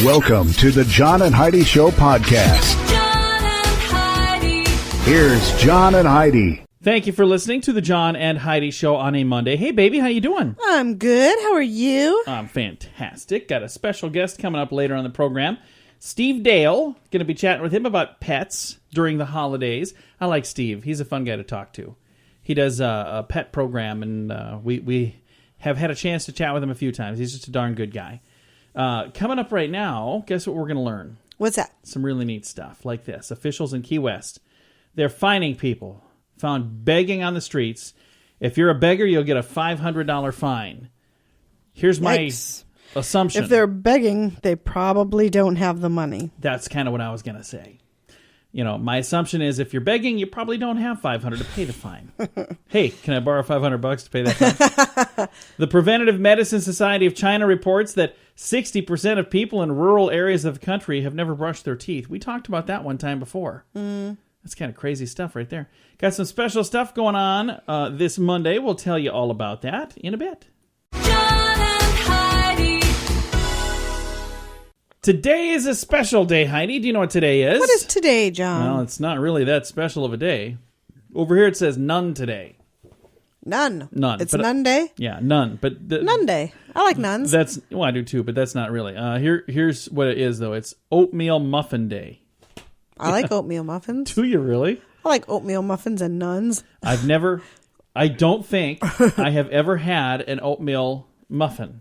Welcome to the John and Heidi Show podcast. John and Heidi. Here's John and Heidi. Thank you for listening to the John and Heidi Show on a Monday. Hey, baby, how you doing? I'm good. How are you? I'm fantastic. Got a special guest coming up later on the program. Steve Dale. Going to be chatting with him about pets during the holidays. I like Steve. He's a fun guy to talk to. He does a pet program, and we have had a chance to chat with him a few times. He's just a darn good guy. Coming up right now, guess what we're going to learn? What's that? Some really neat stuff like this. Officials in Key West, they're fining people found begging on the streets. If you're a beggar, you'll get a $500 fine. Here's my assumption. If they're begging, they probably don't have the money. That's kind of what I was going to say. You know, my assumption is if you're begging, you probably don't have $500 to pay the fine. Hey, can I borrow $500 to pay that fine? The Preventive Medicine Society of China reports that 60% of people in rural areas of the country have never brushed their teeth. We talked about that one time before. That's kind of crazy stuff right there. Got some special stuff going on this Monday. We'll tell you all about that in a bit. John and Heidi. Today is a special day, Heidi. Do you know what today is? What is today, John? Well, it's not really that special of a day. Over here it says none today. None. It's But, Nun Day? Yeah, none. But Nun Day. I like nuns. Well, I do too, but that's not really. Here's what it is, though. It's Oatmeal Muffin Day. I like oatmeal muffins. Do you really? I like oatmeal muffins and nuns. I don't think I have ever had an oatmeal muffin.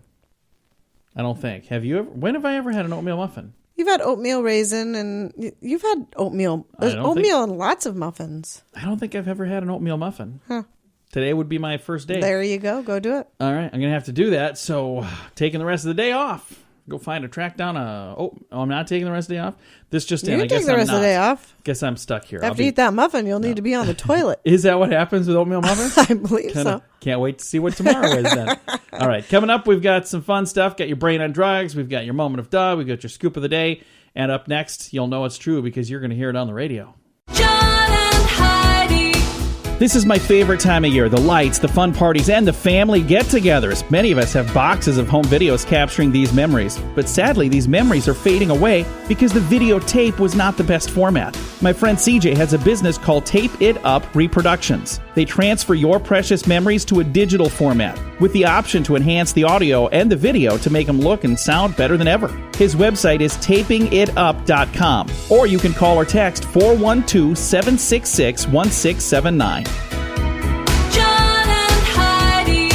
I don't think. Have you ever? When have I ever had an oatmeal muffin? You've had oatmeal raisin and you've had oatmeal. There's oatmeal in lots of muffins. I don't think I've ever had an oatmeal muffin. Huh. Today would be my first day. There you go. Go do it. All right. I'm going to have to do that. So taking the rest of the day off. Go track down I'm not taking the rest of the day off. This just in. You take the rest of the day off. Guess I'm stuck here. After you eat that muffin, you'll need to be on the toilet. Is that what happens with oatmeal muffins? I believe so. Can't wait to see what tomorrow is then. All right. Coming up, we've got some fun stuff. Got your brain on drugs. We've got your moment of duh. We've got your scoop of the day. And up next, you'll know it's true because you're going to hear it on the radio. John and Heidi. This is my favorite time of year. The lights, the fun parties, and the family get-togethers. Many of us have boxes of home videos capturing these memories. But sadly, these memories are fading away because the videotape was not the best format. My friend CJ has a business called Tape It Up Reproductions. They transfer your precious memories to a digital format with the option to enhance the audio and the video to make them look and sound better than ever. His website is tapingitup.com, or you can call or text 412-766-1679. John and Heidi.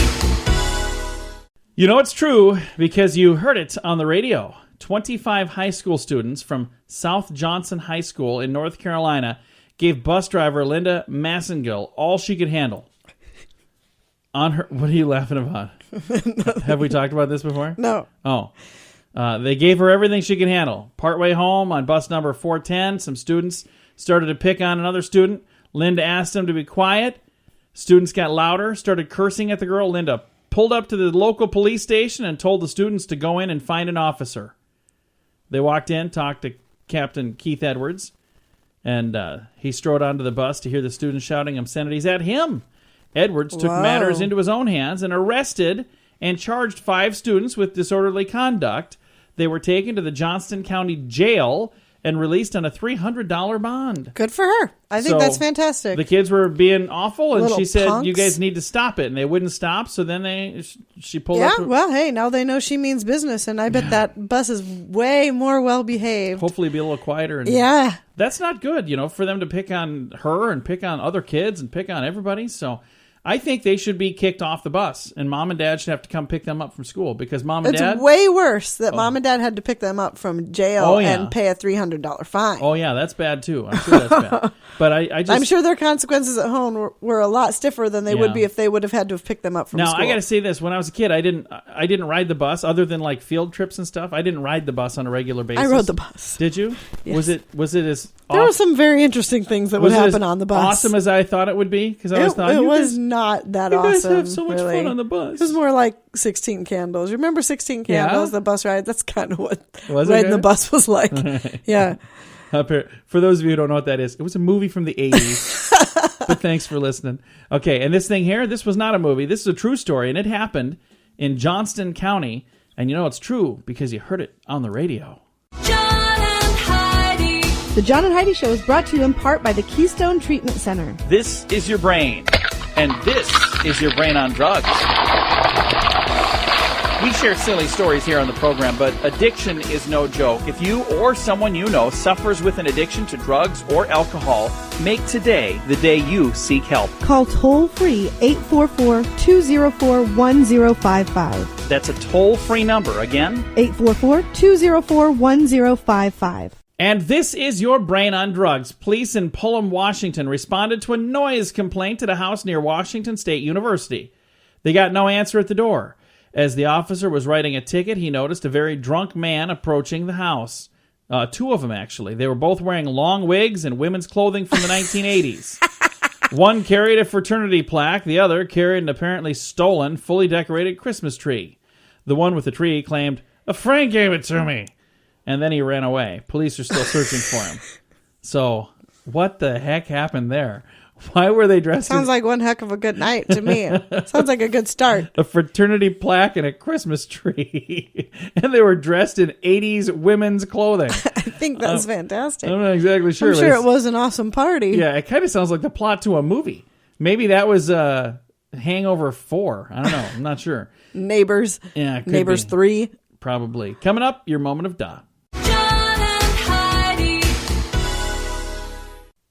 You know it's true because you heard it on the radio. 25 high school students from South Johnson High School in North Carolina gave bus driver Linda Massengill all she could handle. On her, what are you laughing about? Have we talked about this before? No. Oh. They gave her everything she could handle. Partway home on bus number 410, some students started to pick on another student. Linda asked them to be quiet. Students got louder, started cursing at the girl. Linda pulled up to the local police station and told the students to go in and find an officer. They walked in, talked to Captain Keith Edwards, and he strode onto the bus to hear the students shouting obscenities at him. Edwards took matters into his own hands and arrested and charged 5 students with disorderly conduct. They were taken to the Johnston County Jail and released on a $300 bond. Good for her. I think that's fantastic. The kids were being awful, and Little she said, punks. you guys need to stop it. And they wouldn't stop, so then she pulled up. Yeah, well, hey, now they know she means business, and I bet that bus is way more well-behaved. Hopefully be a little quieter. And Yeah. that's not good, for them to pick on her and pick on other kids and pick on everybody. So I think they should be kicked off the bus, and mom and dad should have to come pick them up from school because mom and dad... It's way worse that mom and dad had to pick them up from jail and pay a $300 fine. Oh, yeah, that's bad, too. I'm sure that's bad. But I'm sure their consequences at home were a lot stiffer than they would be if they would have had to have picked them up from school. Now, I got to say this. When I was a kid, I didn't ride the bus other than like field trips and stuff. I didn't ride the bus on a regular basis. I rode the bus. Did you? Yes. Was it as There were some very interesting things that would happen on the bus. Awesome as I thought it would be? Because I always thought it was not that awesome. You guys have so much fun on the bus. It was more like 16 Candles. Remember 16 Candles, the bus ride? That's kind of what riding the bus was like. Yeah. For those of you who don't know what that is, it was a movie from the 80s. But thanks for listening. Okay, and this thing here, this was not a movie. This is a true story, and it happened in Johnston County. And you know it's true because you heard it on the radio. The John and Heidi Show is brought to you in part by the Keystone Treatment Center. This is your brain, and this is your brain on drugs. We share silly stories here on the program, but addiction is no joke. If you or someone you know suffers with an addiction to drugs or alcohol, make today the day you seek help. Call toll-free 844-204-1055. That's a toll-free number. Again, 844-204-1055. And this is your brain on drugs. Police in Pullman, Washington responded to a noise complaint at a house near Washington State University. They got no answer at the door. As the officer was writing a ticket, he noticed a very drunk man approaching the house. Two of them, actually. They were both wearing long wigs and women's clothing from the 1980s. One carried a fraternity plaque. The other carried an apparently stolen, fully decorated Christmas tree. The one with the tree claimed, "A friend gave it to me." And then he ran away. Police are still searching for him. So, what the heck happened there? Why were they dressed Sounds like one heck of a good night to me. Sounds like a good start. A fraternity plaque and a Christmas tree. And they were dressed in 80s women's clothing. I think that's fantastic. I'm not exactly sure. I'm sure it was an awesome party. Yeah, it kind of sounds like the plot to a movie. Maybe that was Hangover 4. I don't know. I'm not sure. Neighbors. Yeah, it could Neighbors be. 3. Probably. Coming up, your moment of duh. John and Heidi.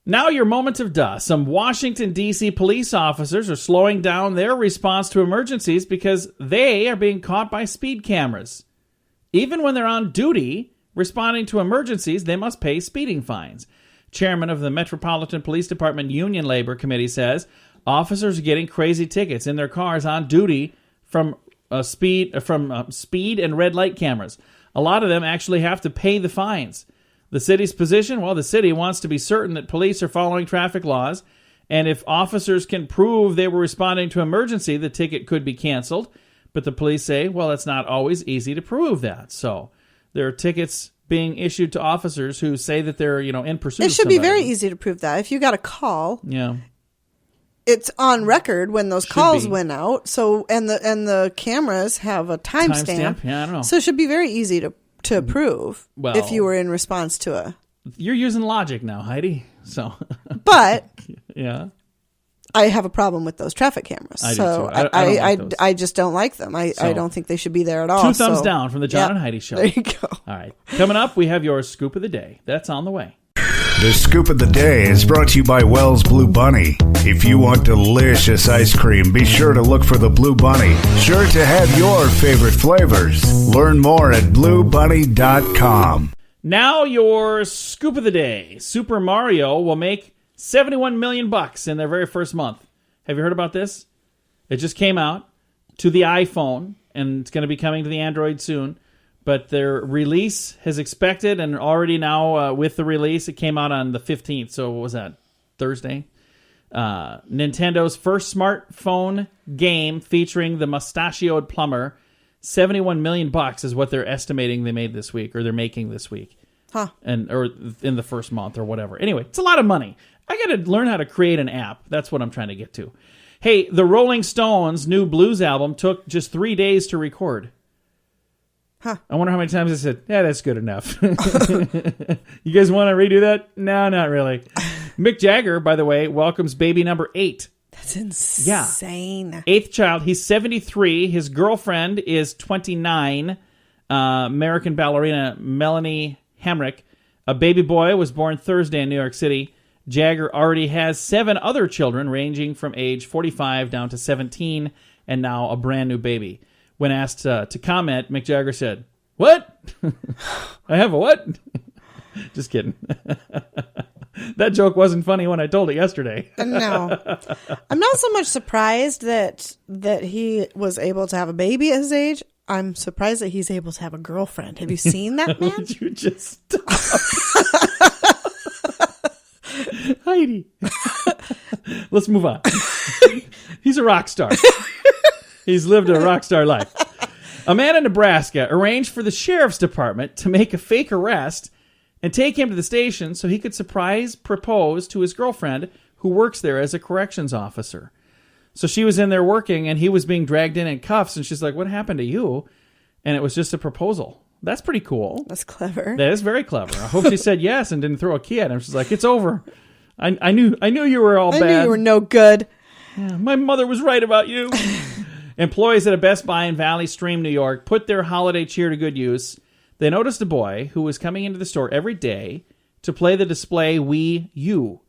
Now your moment of duh. Some Washington, D.C. police officers are slowing down their response to emergencies because they are being caught by speed cameras. Even when they're on duty, responding to emergencies, they must pay speeding fines. Chairman of the Metropolitan Police Department Union Labor Committee says officers are getting crazy tickets in their cars on duty from speed and red light cameras. A lot of them actually have to pay the fines. The city's position? Well, the city wants to be certain that police are following traffic laws, and if officers can prove they were responding to emergency, the ticket could be canceled. But the police say, well, it's not always easy to prove that. So there are tickets being issued to officers who say that they're, in pursuit of It should be somebody. very easy to prove that. If you got a call, Yeah. it's on record when those Should calls be. went out. So and the cameras have a timestamp. Yeah, I don't know. So it should be very easy to prove Well- if you were in response to a. You're using logic now, Heidi. So, But yeah. I have a problem with those traffic cameras. I do so too. I don't like those. I just don't like them. I don't think they should be there at all. 2 thumbs So, down from the John yeah, and Heidi Show. There you go. All right. Coming up, we have your scoop of the day. That's on the way. The Scoop of the Day is brought to you by Wells Blue Bunny. If you want delicious ice cream, be sure to look for the Blue Bunny. Sure to have your favorite flavors. Learn more at bluebunny.com. Now your scoop of the day. Super Mario will make $71 million in their very first month. Have you heard about this? It just came out to the iPhone, and it's going to be coming to the Android soon. But their release is expected, and already now with the release, it came out on the 15th. So what was that? Thursday? Nintendo's first smartphone game featuring the mustachioed plumber. $71 million is what they're estimating they made this week, or they're making this week. Huh. Or in the first month or whatever. Anyway, it's a lot of money. I got to learn how to create an app. That's what I'm trying to get to. Hey, the Rolling Stones' new blues album took just 3 days to record. Huh. I wonder how many times I said, yeah, that's good enough. You guys want to redo that? No, not really. Mick Jagger, by the way, welcomes baby number 8. That's insane. Yeah. 8th child. He's 73. His girlfriend is 29. American ballerina Melanie Hamrick. A baby boy was born Thursday in New York City. Jagger already has 7 other children ranging from age 45 down to 17 and now a brand new baby. When asked to comment, Mick Jagger said, "What? I have a what?" Just kidding. That joke wasn't funny when I told it yesterday. No. I'm not so much surprised that he was able to have a baby at his age. I'm surprised that he's able to have a girlfriend. Have you seen that man? Would you just stop? Heidi. Let's move on. He's a rock star. He's lived a rock star life. A man in Nebraska arranged for the sheriff's department to make a fake arrest and take him to the station so he could surprise propose to his girlfriend who works there as a corrections officer. So she was in there working and he was being dragged in cuffs and she's like, "What happened to you?" And it was just a proposal. That's pretty cool. That's clever. That is very clever. I hope she said yes and didn't throw a key at him. She's like, it's over. I knew you were all I bad. knew you were no good. Yeah, my mother was right about you. Employees at a Best Buy in Valley Stream, New York, put their holiday cheer to good use. They noticed a boy who was coming into the store every day to play the display Wii U.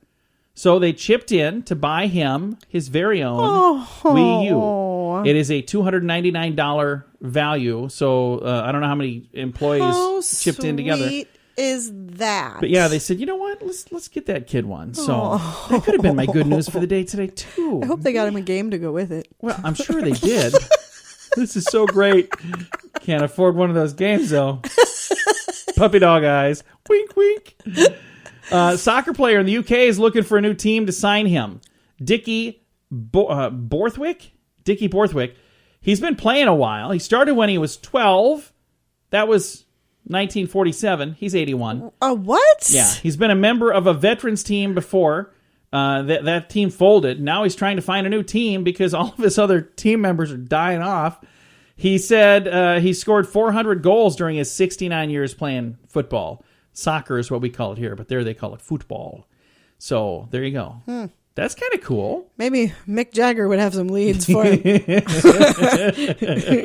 So they chipped in to buy him his very own Wii U. It is a $299 value. So I don't know how many employees chipped in together. Sweet is that? But yeah, they said, you know what? Let's get that kid one. So that could have been my good news for the day today too. I hope they got him a game to go with it. Well, I'm sure they did. This is so great. Can't afford one of those games though. Puppy dog eyes. Wink, wink. Soccer player in the UK is looking for a new team to sign him. Dickie Borthwick. Dickie Borthwick. He's been playing a while. He started when he was 12. That was 1947. He's 81. What? Yeah. He's been a member of a veterans team before. That team folded. Now he's trying to find a new team because all of his other team members are dying off. He said he scored 400 goals during his 69 years playing football. Soccer is what we call it here, but there they call it football. So there you go. That's kind of cool. Maybe Mick Jagger would have some leads for him. He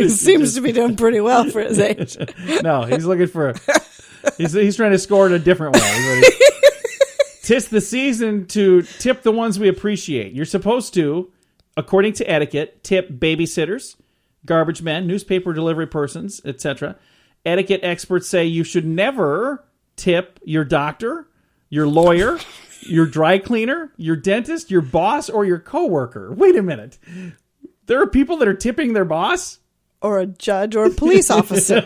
seems to be doing pretty well for his age. No, he's looking for... He's trying to score in a different way. Tis the season to tip the ones we appreciate. You're supposed to, according to etiquette, tip babysitters, garbage men, newspaper delivery persons, etc. Etiquette experts say you should never tip your doctor, your lawyer, your dry cleaner, your dentist, your boss, or your coworker. Wait a minute. There are people that are tipping their boss? Or a judge or a police officer.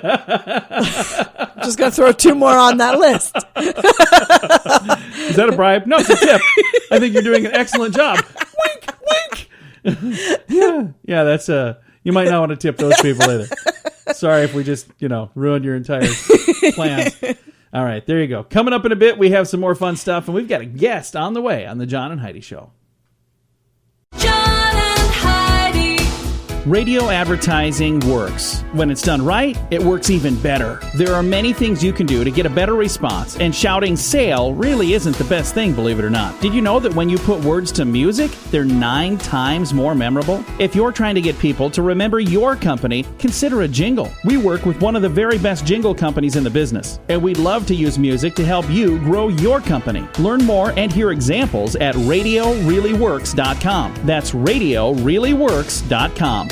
Just going to throw 2 more on that list. Is that a bribe? No, it's a tip. I think you're doing an excellent job. Wink, wink. Yeah, that's you might not want to tip those people either. Sorry if we just, ruined your entire plans. All right, there you go. Coming up in a bit, we have some more fun stuff, and we've got a guest on the way on the John and Heidi Show. John and Heidi. Radio advertising works. When it's done right, it works even better. There are many things you can do to get a better response, and shouting sale really isn't the best thing, believe it or not. Did you know that when you put words to music, they're 9 times more memorable? If you're trying to get people to remember your company, consider a jingle. We work with one of the very best jingle companies in the business, and we'd love to use music to help you grow your company. Learn more and hear examples at RadioReallyWorks.com. That's RadioReallyWorks.com.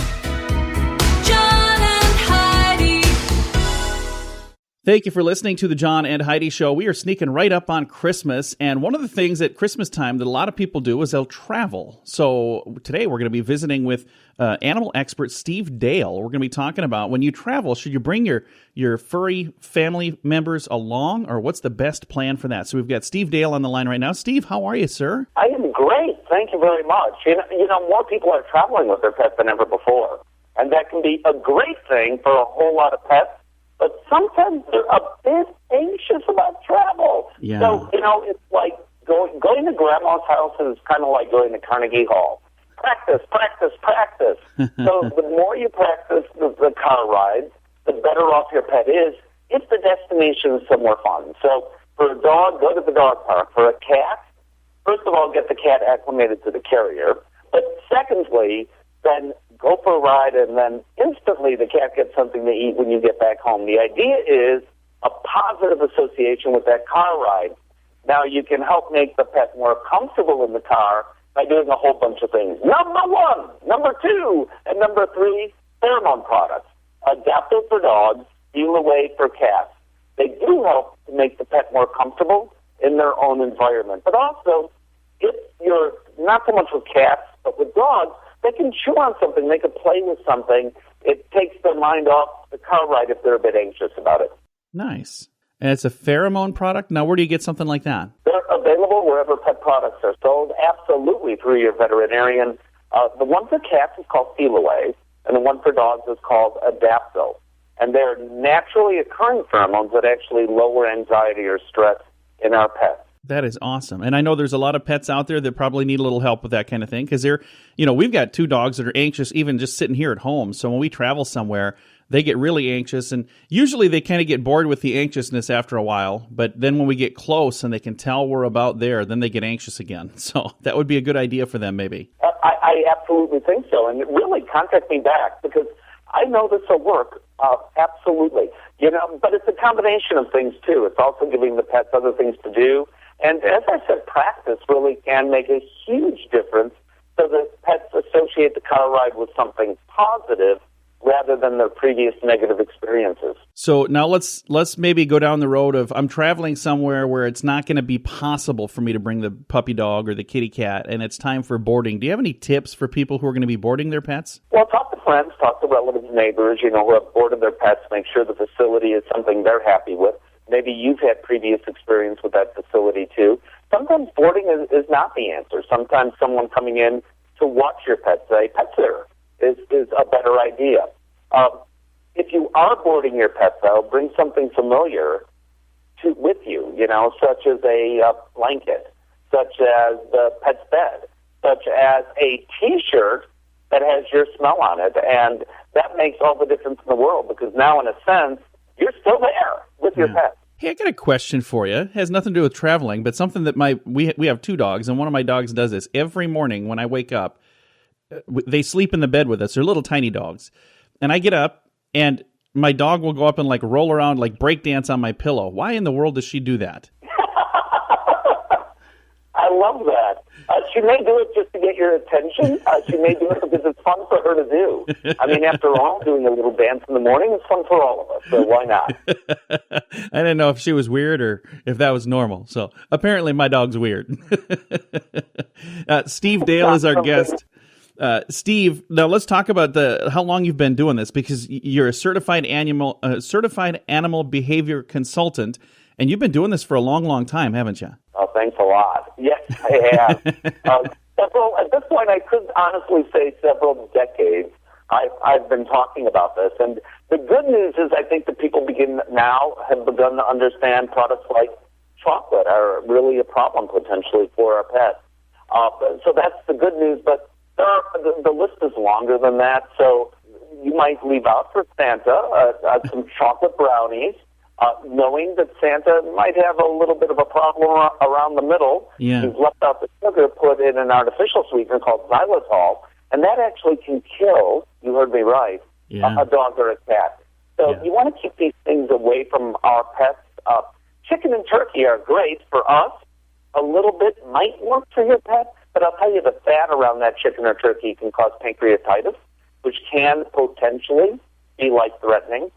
Thank you for listening to the John and Heidi Show. We are sneaking right up on Christmas, and one of the things at Christmas time that a lot of people do is they'll travel. So today we're going to be visiting with animal expert Steve Dale. We're going to be talking about when you travel, should you bring your furry family members along, or what's the best plan for that? So we've got Steve Dale on the line right now. Steve, how are you, sir? I am great. Thank you very much. You know, more people are traveling with their pets than ever before, and that can be a great thing for a whole lot of pets. But sometimes they're a bit anxious about travel. Yeah. So, it's like going to grandma's house is kind of like going to Carnegie Hall. Practice, practice, practice. So the more you practice the car rides, the better off your pet is if the destination is somewhere fun. So for a dog, go to the dog park. For a cat, first of all, get the cat acclimated to the carrier. But secondly, then go for a ride, and then instantly the cat gets something to eat when you get back home. The idea is a positive association with that car ride. Now, you can help make the pet more comfortable in the car by doing a whole bunch of things. Number 1, number 2, and number 3, pheromone products. Adaptive for dogs, Feel Away for cats. They do help to make the pet more comfortable in their own environment. But also, if you're not so much with cats, but with dogs, they can chew on something. They can play with something. It takes their mind off the car ride if they're a bit anxious about it. Nice. And it's a pheromone product? Now, where do you get something like that? They're available wherever pet products are sold, absolutely through your veterinarian. The one for cats is called Feel Away, and the one for dogs is called Adapto. And they're naturally occurring pheromones that actually lower anxiety or stress in our pets. That is awesome. And I know there's a lot of pets out there that probably need a little help with that kind of thing because we've got 2 dogs that are anxious even just sitting here at home. So when we travel somewhere, they get really anxious, and usually they kind of get bored with the anxiousness after a while. But then when we get close and they can tell we're about there, then they get anxious again. So that would be a good idea for them maybe. I absolutely think so. And really contact me back because I know this will work. Absolutely. But it's a combination of things too. It's also giving the pets other things to do. And as I said, practice really can make a huge difference so that pets associate the car ride with something positive rather than their previous negative experiences. So now let's maybe go down the road of I'm traveling somewhere where it's not going to be possible for me to bring the puppy dog or the kitty cat, and it's time for boarding. Do you have any tips for people who are going to be boarding their pets? Well, talk to friends, talk to relatives, neighbors, who have boarded their pets, make sure the facility is something they're happy with. Maybe you've had previous experience with that facility too. Sometimes boarding is not the answer. Sometimes someone coming in to watch your pet, say, pet sitter, is a better idea. If you are boarding your pet, though, bring something familiar with you, such as a blanket, such as the pet's bed, such as a T-shirt that has your smell on it. And that makes all the difference in the world because now, in a sense, you're still there with your pet. Hey, I got a question for you. It has nothing to do with traveling, but something that we have 2 dogs, and one of my dogs does this every morning when I wake up. They sleep in the bed with us. They're little tiny dogs. And I get up, and my dog will go up and roll around, break dance on my pillow. Why in the world does she do that? I love that. She may do it just to get your attention. She may do it because it's fun for her to do. I mean, after all, doing a little dance in the morning is fun for all of us, so why not? I didn't know if she was weird or if that was normal. So apparently my dog's weird. Steve Dale is our guest. Steve, now let's talk about how long you've been doing this, because you're a certified animal behavior consultant, and you've been doing this for a long, long time, haven't you? Oh, thanks a lot. Yes, I have. At this point, I could honestly say several decades I've been talking about this. And the good news is I think that people have begun to understand products like chocolate are really a problem potentially for our pets. So that's the good news, but the list is longer than that. So you might leave out for Santa some chocolate brownies, knowing that Santa might have a little bit of a problem around the middle. Yeah. You've left out the sugar, put in an artificial sweetener called xylitol, and that actually can kill, you heard me right, a dog or a cat. So you want to keep these things away from our pets. Chicken and turkey are great for us. A little bit might work for your pet, but I'll tell you the fat around that chicken or turkey can cause pancreatitis, which can potentially be life-threatening.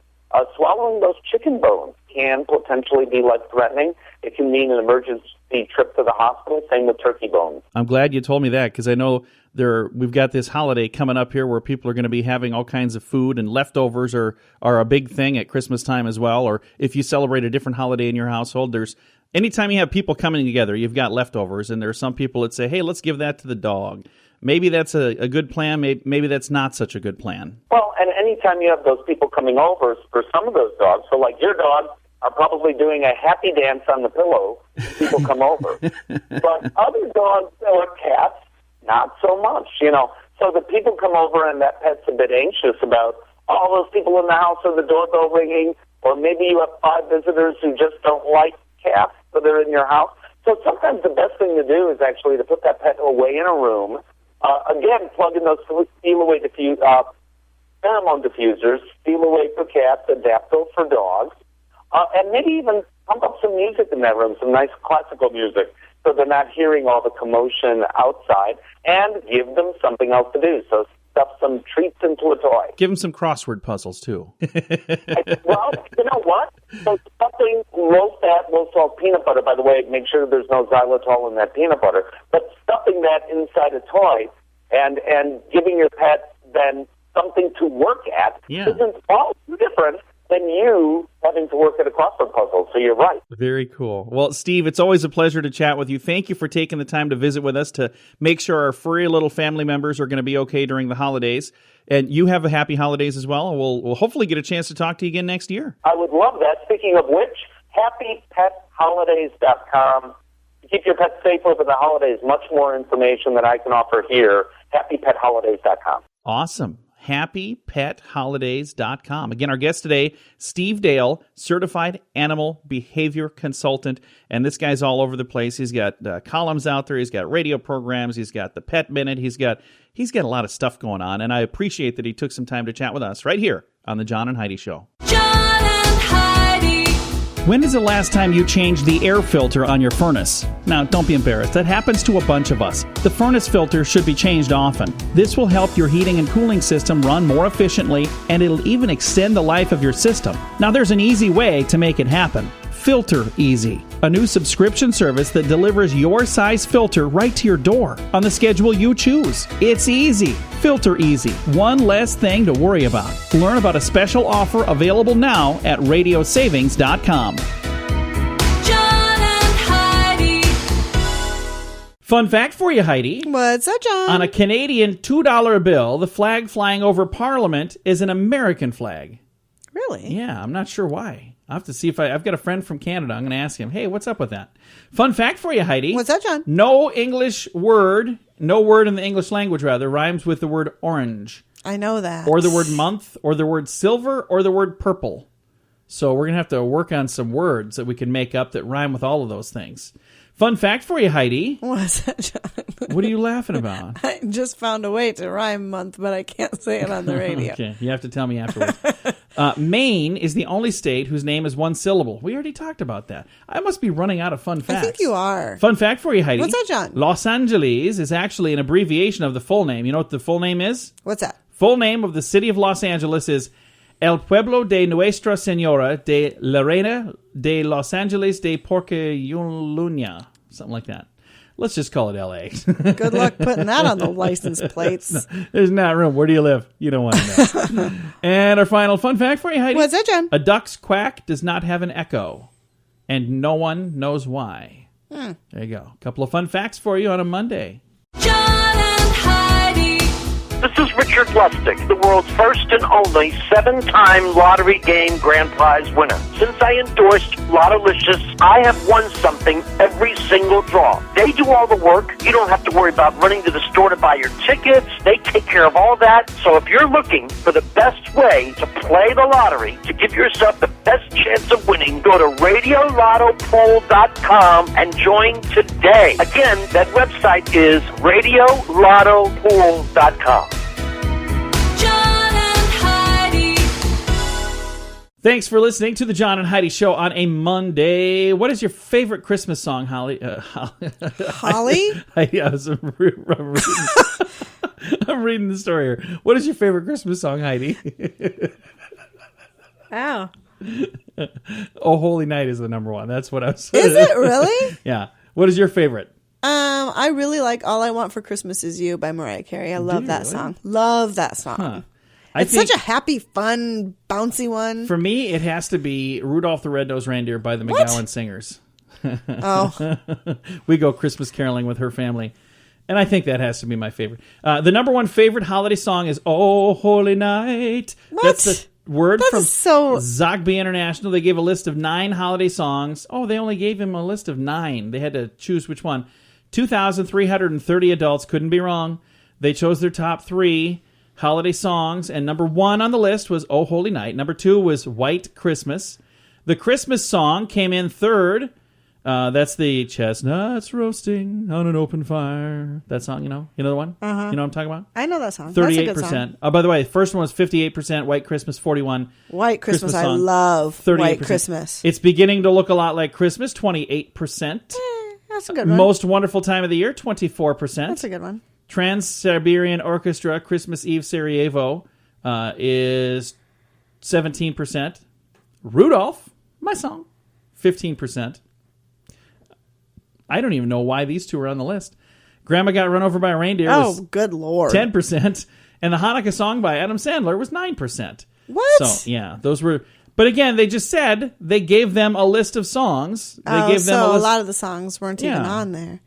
Swallowing those chicken bones can potentially be life-threatening. It can mean an emergency trip to the hospital, same with turkey bones. I'm glad you told me that, because I know we've got this holiday coming up here where people are going to be having all kinds of food, and leftovers are a big thing at Christmas time as well. Or if you celebrate a different holiday in your household, anytime you have people coming together, you've got leftovers, and there are some people that say, hey, let's give that to the dog. Maybe that's a good plan. Maybe that's not such a good plan. Well, and anytime you have those people coming over, for some of those dogs, so like your dogs are probably doing a happy dance on the pillow, people come over. But other dogs or cats, not so much, So the people come over and that pet's a bit anxious about all those people in the house or the doorbell ringing, or maybe you have 5 visitors who just don't like cats, so they're in your house. So sometimes the best thing to do is actually to put that pet away in a room. Again, plug in those steal-away pheromone diffusers, steal-away for cats, Adaptil for dogs, and maybe even pump up some music in that room, some nice classical music, so they're not hearing all the commotion outside, and give them something else to do. So stuff some treats into a toy. Give them some crossword puzzles, too. Well, you know what? So something low-fat, low-salt peanut butter, by the way, make sure there's no xylitol in that peanut butter, but stuffing that inside a toy and giving your pet then something to work at isn't all too different than you having to work at a crossword puzzle. So you're right. Very cool. Well, Steve, it's always a pleasure to chat with you. Thank you for taking the time to visit with us to make sure our furry little family members are going to be okay during the holidays. And you have a happy holidays as well. And we'll hopefully get a chance to talk to you again next year. I would love that. Speaking of which, happypetholidays.com. keep your pets safe over the holidays. Much more information that I can offer here. HappyPetHolidays.com. Awesome. HappyPetHolidays.com. Again, our guest today, Steve Dale, certified animal behavior consultant. And this guy's all over the place. He's got columns out there. He's got radio programs. He's got the Pet Minute. He's got a lot of stuff going on. And I appreciate that he took some time to chat with us right here on the John and Heidi Show. John and Heidi. When is the last time you changed the air filter on your furnace? Now, don't be embarrassed. That happens to a bunch of us. The furnace filter should be changed often. This will help your heating and cooling system run more efficiently, and it'll even extend the life of your system. Now, there's an easy way to make it happen. Filter Easy, a new subscription service that delivers your size filter right to your door on the schedule you choose. It's easy. Filter Easy. One less thing to worry about. Learn about a special offer available now at radiosavings.com. John and Heidi. Fun fact for you, Heidi. What's up, John? On a Canadian $2 bill, the flag flying over Parliament is an American flag. Really? Yeah, I'm not sure why. I'll have to see if I've got a friend from Canada. I'm going to ask him, hey, what's up with that? Fun fact for you, Heidi. What's that, John? No word in the English language, rather, rhymes with the word orange. I know that. Or the word month, or the word silver, or the word purple. So we're going to have to work on some words that we can make up that rhyme with all of those things. Fun fact for you, Heidi. What's that, John? What are you laughing about? I just found a way to rhyme month, but I can't say it on the radio. Okay, you have to tell me afterwards. Maine is the only state whose name is one syllable. We already talked about that. I must be running out of fun facts. I think you are. Fun fact for you, Heidi. What's that, John? Los Angeles is actually an abbreviation of the full name. You know what the full name is? What's that? Full name of the city of Los Angeles is El Pueblo de Nuestra Señora de la Reina de Los Angeles de Porceluna. Something like that. Let's just call it L.A. Good luck putting that on the license plates. There's not room. Where do you live? You don't want to know. And our final fun fact for you, Heidi. What's that, John? A duck's quack does not have an echo, and no one knows why. There you go. A couple of fun facts for you on a Monday. John and Heidi. This is Richard Lustig, the world's first and only 7-time lottery game grand prize winner. Since I endorsed Lottolicious, I have won something every single draw. They do all the work. You don't have to worry about running to the store to buy your tickets. They take care of all that. So if you're looking for the best way to play the lottery, to give yourself the best chance of winning, go to RadioLottoPool.com and join today. Again, that website is RadioLottoPool.com. John and Heidi. Thanks for listening to the John and Heidi Show on a Monday. What is your favorite Christmas song, Holly? Holly? I'm reading the story here. What is your favorite Christmas song, Heidi? Ow. Oh, Holy Night is the number one. That's what I was Is it really? Yeah. What is your favorite? I really like All I Want for Christmas Is You by Mariah Carey. I love that song. Love that song. Huh. It's such a happy, fun, bouncy one. For me, it has to be Rudolph the Red-Nosed Reindeer by the McGowan Singers. Oh. We go Christmas caroling with her family. And I think that has to be my favorite. The number one favorite holiday song is Oh, Holy Night. What? That's the word That from is so... Zogby International. They gave a list of 9 holiday songs. Oh, they only gave him a list of 9. They had to choose which one. 2,330 adults. Couldn't be wrong. They chose their top 3 holiday songs, and number 1 on the list was Oh Holy Night. Number 2 was White Christmas. The Christmas song came in third. That's the Chestnuts Roasting on an Open Fire. That song, you know the one? Uh-huh. You know what I'm talking about? I know that song. That's a good 38%. song. Oh, by the way, the first one was 58%, White Christmas 41. White Christmas, I song, love 38%. White Christmas. It's beginning to look a lot like Christmas, 28%. That's a good one. Most Wonderful Time of the Year, 24%. That's a good one. Trans-Siberian Orchestra, Christmas Eve Sarajevo, is 17%. Rudolph, my song, 15%. I don't even know why these two are on the list. Grandma Got Run Over by a Reindeer was good Lord. 10%. And the Hanukkah song by Adam Sandler was 9%. What? So, yeah, those were... But again, they just said they gave them a list of songs. They gave them a lot of the songs weren't even on there.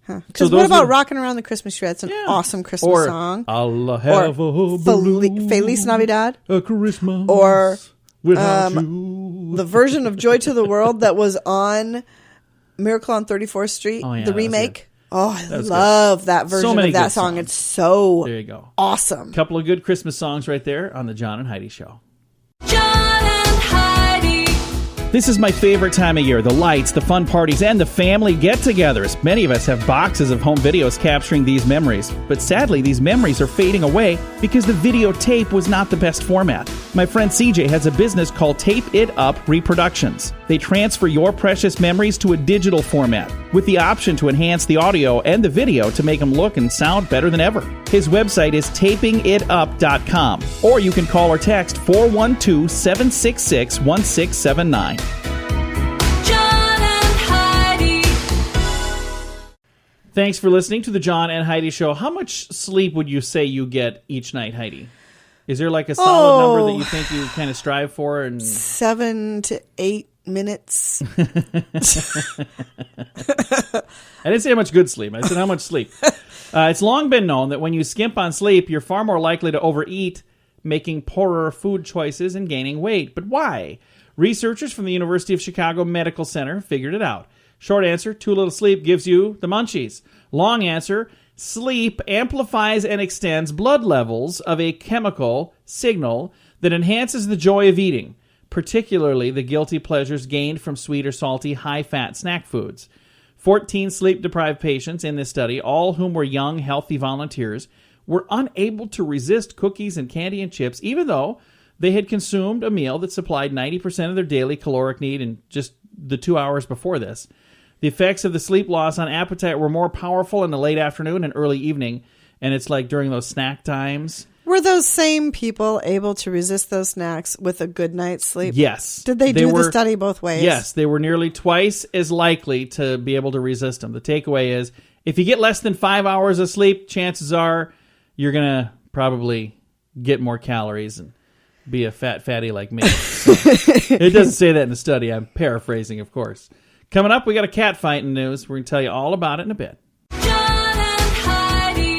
Because So what those about were- Rockin' Around the Christmas Tree? That's an awesome Christmas or song. I'll have a Feliz Navidad. a Christmas Or without you. the version of Joy to the World that was on Miracle on 34th Street, Oh, yeah, the that was remake. Oh, I was love that So version many of that good song. songs. It's so There you go. awesome. Couple of good Christmas songs right there on the John and Heidi Show. John and Heidi. This is my favorite time of year. The lights, the fun parties, and the family get-togethers. Many of us have boxes of home videos capturing these memories. But sadly, these memories are fading away because the videotape was not the best format. My friend CJ has a business called Tape It Up Reproductions. They transfer your precious memories to a digital format with the option to enhance the audio and the video to make them look and sound better than ever. His website is tapingitup.com, or you can call or text 412-766-1679. John and Heidi. Thanks for listening to the John and Heidi Show. How much sleep would you say you get each night, Heidi? Is there like a solid number that you think you kind of strive for? And 7 to 8 minutes. I didn't say how much good sleep. I said how much sleep. It's long been known that when you skimp on sleep, you're far more likely to overeat, making poorer food choices and gaining weight. But why? Researchers from the University of Chicago Medical Center figured it out. Short answer, too little sleep gives you the munchies. Long answer, sleep amplifies and extends blood levels of a chemical signal that enhances the joy of eating, particularly the guilty pleasures gained from sweet or salty, high-fat snack foods. 14 sleep-deprived patients in this study, all whom were young, healthy volunteers, were unable to resist cookies and candy and chips, even though they had consumed a meal that supplied 90% of their daily caloric need in just the 2 hours before this. The effects of the sleep loss on appetite were more powerful in the late afternoon and early evening, and it's like during those snack times. Were those same people able to resist those snacks with a good night's sleep? Yes. Did they do the study both ways? Yes, they were nearly twice as likely to be able to resist them. The takeaway is, if you get less than 5 hours of sleep, chances are you're going to probably get more calories and be a fat fatty like me. So, it doesn't say that in the study. I'm paraphrasing, of course. Coming up, we got a cat fight in news. We're going to tell you all about it in a bit. John and Heidi.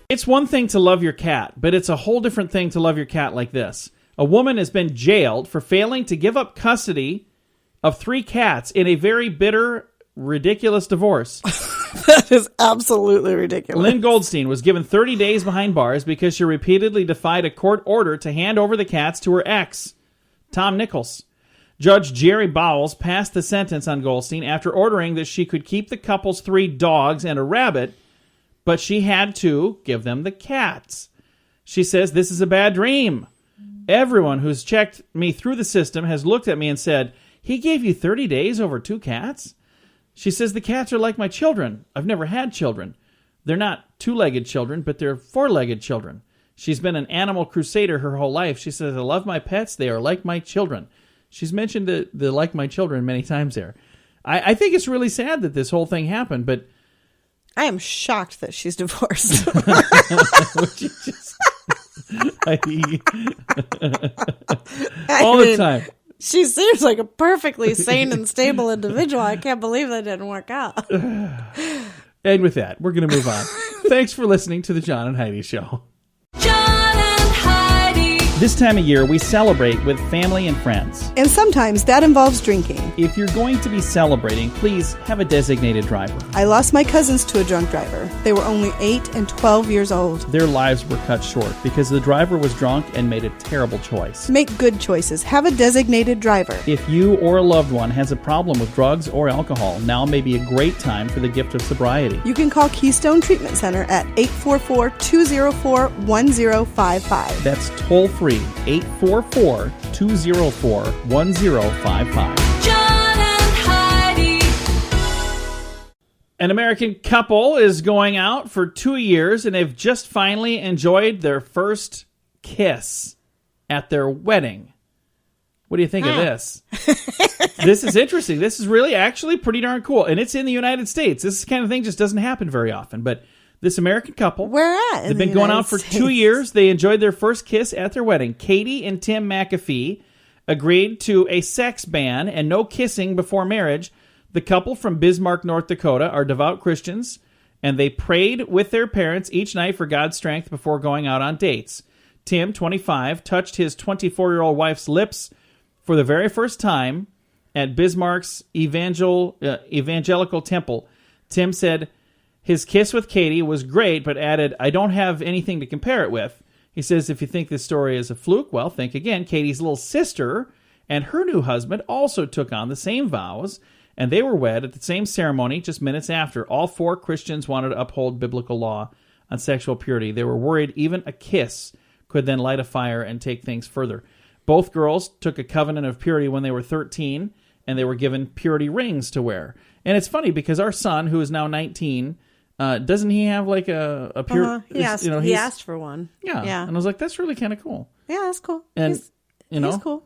It's one thing to love your cat, but it's a whole different thing to love your cat like this. A woman has been jailed for failing to give up custody of 3 cats in a very bitter, ridiculous divorce. That is absolutely ridiculous. Lynn Goldstein was given 30 days behind bars because she repeatedly defied a court order to hand over the cats to her ex, Tom Nichols. Judge Jerry Bowles passed the sentence on Goldstein after ordering that she could keep the couple's 3 dogs and a rabbit, but she had to give them the cats. She says, "This is a bad dream. Everyone who's checked me through the system has looked at me and said, 'He gave you 30 days over 2 cats?' She says, 'The cats are like my children. I've never had children. They're not 2-legged children, but they're 4-legged children.' She's been an animal crusader her whole life. She says, 'I love my pets. They are like my children.'" She's mentioned the like my children many times there. I think it's really sad that this whole thing happened, but I am shocked that she's divorced. all the time. She seems like a perfectly sane and stable individual. I can't believe that didn't work out. And with that, we're going to move on. Thanks for listening to the John and Heidi Show. John and Heidi. This time of year, we celebrate with family and friends. And sometimes that involves drinking. If you're going to be celebrating, please have a designated driver. I lost my cousins to a drunk driver. They were only 8 and 12 years old. Their lives were cut short because the driver was drunk and made a terrible choice. Make good choices. Have a designated driver. If you or a loved one has a problem with drugs or alcohol, now may be a great time for the gift of sobriety. You can call Keystone Treatment Center at 844-204-1055. That's toll-free, 844-204-1055. John and Heidi. An American couple is going out for 2 years, and they've just finally enjoyed their first kiss at their wedding. What do you think of this? This is interesting. This is really actually pretty darn cool, and it's in the United States. This kind of thing just doesn't happen very often, but this American couple, Where at? they've been going out for 2 years. They enjoyed their first kiss at their wedding. Katie and Tim McAfee agreed to a sex ban and no kissing before marriage. The couple from Bismarck, North Dakota, are devout Christians, and they prayed with their parents each night for God's strength before going out on dates. Tim, 25, touched his 24-year-old wife's lips for the very first time at Bismarck's evangelical temple. Tim said his kiss with Katie was great, but added, I don't have anything to compare it with. He says, if you think this story is a fluke, well, think again. Katie's little sister and her new husband also took on the same vows, and they were wed at the same ceremony just minutes after. All 4 Christians wanted to uphold biblical law on sexual purity. They were worried even a kiss could then light a fire and take things further. Both girls took a covenant of purity when they were 13, and they were given purity rings to wear. And it's funny because our son, who is now 19, doesn't he have like a pure? He asked for one. Yeah. Yeah. And I was like, that's really kind of cool. Yeah, that's cool. And He's cool.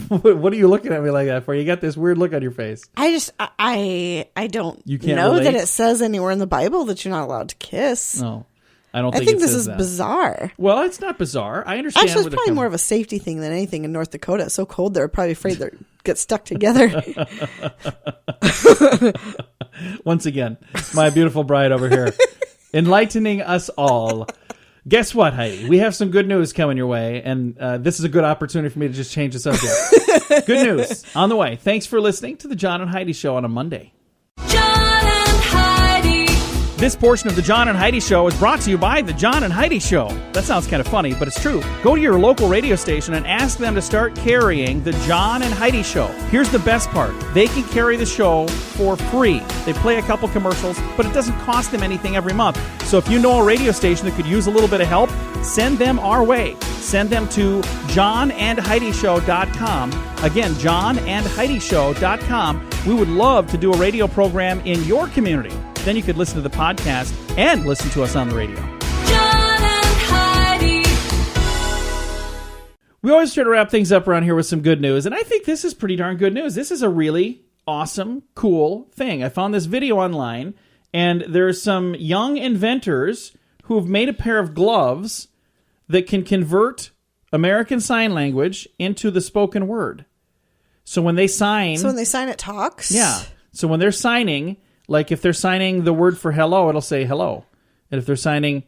What are you looking at me like that for? You got this weird look on your face. I don't You can't know relate? that it says anywhere in the Bible that you're not allowed to kiss. No, I don't I think think it this says is that. bizarre. Well, it's not bizarre. I understand. Actually, where it's they're probably coming- more of a safety thing than anything in North Dakota. It's so cold they're probably afraid they'll get stuck together. Once again, my beautiful bride over here, enlightening us all. Guess what, Heidi? We have some good news coming your way, and this is a good opportunity for me to just change the subject. Good news on the way. Thanks for listening to the John and Heidi Show on a Monday. John and Heidi. This portion of the John and Heidi Show is brought to you by the John and Heidi Show. That sounds kind of funny, but it's true. Go to your local radio station and ask them to start carrying the John and Heidi Show. Here's the best part. They can carry the show for free. They play a couple commercials, but it doesn't cost them anything every month. So if you know a radio station that could use a little bit of help, send them our way. Send them to johnandheidishow.com. Again, johnandheidishow.com. We would love to do a radio program in your community. Then you could listen to the podcast and listen to us on the radio. John and Heidi. We always try to wrap things up around here with some good news, and I think this is pretty darn good news. This is a really awesome, cool thing. I found this video online, and there's some young inventors who have made a pair of gloves that can convert American Sign Language into the spoken word. So when they sign... So when they sign, it talks? Yeah. So when they're signing, like if they're signing the word for hello, it'll say hello. And if they're signing,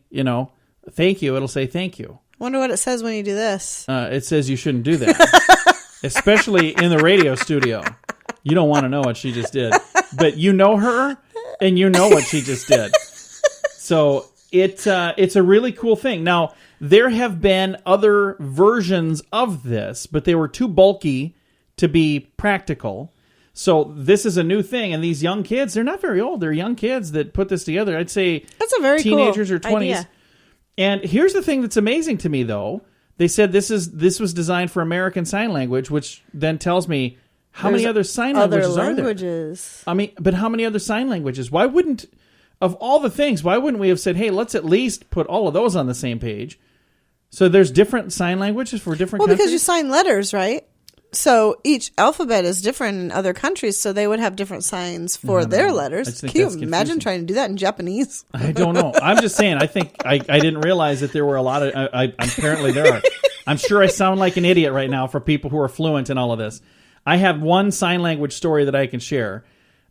thank you, it'll say thank you. Wonder what it says when you do this. It says you shouldn't do that. Especially in the radio studio. You don't want to know what she just did. But you know her, and you know what she just did. So it's a really cool thing. Now, there have been other versions of this, but they were too bulky to be practical. So this is a new thing, and these young kids, they're not very old. They're young kids that put this together. I'd say That's a very teenagers cool or 20s. idea. And here's the thing that's amazing to me, though. They said this was designed for American Sign Language, which then tells me how many other sign languages are there? I mean, but how many other sign languages? Why wouldn't, of all the things, why wouldn't we have said, hey, let's at least put all of those on the same page? So there's different sign languages for different countries? Well, because you sign letters, right? So each alphabet is different in other countries, so they would have different signs for their letters. think Can you that's imagine confusing. trying to do that in Japanese? I don't know. I'm just saying, I think I didn't realize that there were a lot of, apparently there are. I'm sure I sound like an idiot right now for people who are fluent in all of this. I have one sign language story that I can share.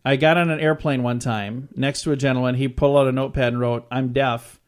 I got on an airplane one time next to a gentleman. He pulled out a notepad and wrote, I'm deaf.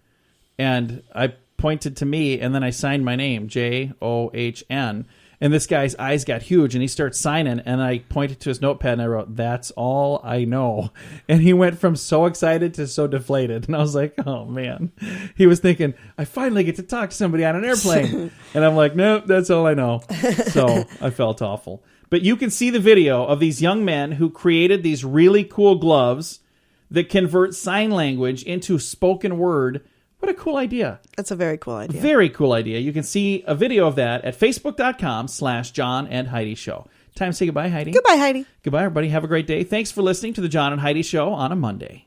And I pointed to me, and then I signed my name, John. And this guy's eyes got huge, and he starts signing, and I pointed to his notepad, and I wrote, that's all I know. And he went from so excited to so deflated. And I was like, oh, man. He was thinking, I finally get to talk to somebody on an airplane. And I'm like, nope, that's all I know. So I felt awful. But you can see the video of these young men who created these really cool gloves that convert sign language into spoken word. What a cool idea. That's a very cool idea. Very cool idea. You can see a video of that at facebook.com/John and Heidi Show. Time to say goodbye, Heidi. Goodbye, Heidi. Goodbye, everybody. Have a great day. Thanks for listening to the John and Heidi Show on a Monday.